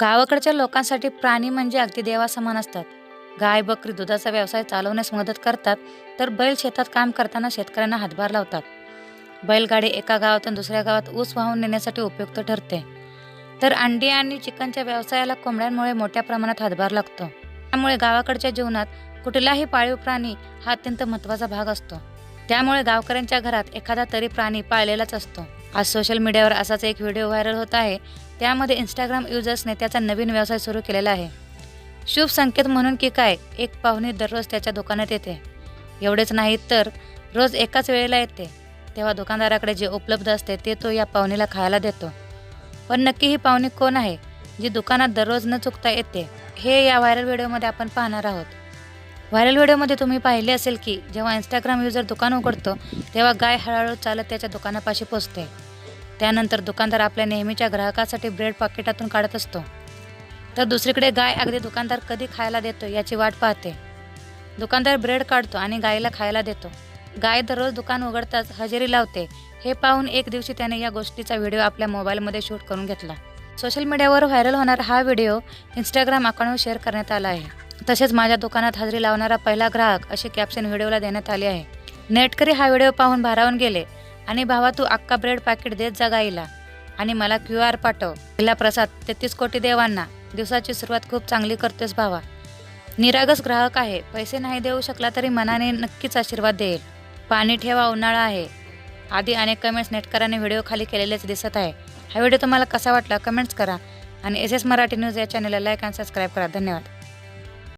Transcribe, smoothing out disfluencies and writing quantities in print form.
गावाकडच्या लोकांसाठी प्राणी म्हणजे अगदी देवासमान असतात. गाय, बकरी दुधाचा व्यवसाय चालवण्यास मदत करतात, तर बैल शेतात काम करताना शेतकऱ्यांना हातभार लावतात. बैलगाडी एका गावातून दुसऱ्या गावात ऊस वाहून नेण्यासाठी उपयुक्त ठरते. तर अंडी आणि चिकनच्या व्यवसायाला कोंबड्यांमुळे मोठ्या प्रमाणात हातभार लागतो. त्यामुळे गावाकडच्या जीवनात कुठलाही पाळीव प्राणी हा अत्यंत महत्त्वाचा भाग असतो. त्यामुळे गावकऱ्यांच्या घरात एखादा तरी प्राणी पाळलेलाच असतो. आज सोशल मीडियावर असाच एक व्हिडिओ व्हायरल होत आहे. त्यामध्ये इंस्टाग्राम युजर्सने त्याचा नवीन व्यवसाय सुरू केलेला आहे. शुभ संकेत म्हणून की काय, एक पाहुणे दररोज त्याच्या दुकानात येते. एवढेच नाही तर रोज एकाच वेळेला येते. तेव्हा दुकानदाराकडे जे उपलब्ध असते ते तो या पाहुणीला खायला देतो. पण नक्की ही पाहुणी कोण आहे, जी दुकानात दररोज न चुकता येते, हे या व्हायरल व्हिडिओमध्ये आपण पाहणार आहोत. व्हायरल व्हिडिओमध्ये तुम्ही पाहिले असेल की जेव्हा इंस्टाग्राम युजर दुकान उघडतो तेव्हा गाय हळूहळू चालत त्याच्या दुकानापाशी पोचते. त्यानंतर दुकानदार आपल्या नेहमीच्या ग्राहकासाठी ब्रेड पाकिटातून काढत असतो. तर दुसरीकडे गाय अगदी दुकानदार कधी खायला देतो याची वाट पाहते. दुकानदार ब्रेड काढतो आणि गायीला खायला देतो. गाय दररोज दुकान उघडताच हजेरी लावते. हे पाहून एक दिवशी त्याने या गोष्टीचा व्हिडिओ आपल्या मोबाईलमध्ये शूट करून घेतला. सोशल मीडियावर व्हायरल होणारा हा व्हिडिओ इंस्टाग्राम अकाउंटवर शेअर करण्यात आला आहे. तसेच माझ्या दुकानात हजेरी लावणारा पहिला ग्राहक असे कॅप्शन व्हिडिओला देण्यात आले आहे. नेटकरी हा व्हिडिओ पाहून भारावून गेले आणि भावा, तू अख्खा ब्रेड पाकिट देत जा गाईला आणि मला QR पाठव. पहिला प्रसाद 33 कोटी देवांना. दिवसाची सुरुवात खूप चांगली करतोस भावा. निरागस ग्राहक आहे. पैसे नाही देऊ शकला तरी मनाने नक्कीच आशीर्वाद देईल. पाणी ठेवा, उन्हाळा आहे. आदी अनेक कमेंट्स नेटकरांनी व्हिडिओ खाली केलेलेच दिसत आहे. हा व्हिडिओ तुम्हाला कसा वाटला कमेंट्स करा आणि SS मराठी न्यूज या चॅनलला लाईक आणि सबस्क्राईब करा. धन्यवाद.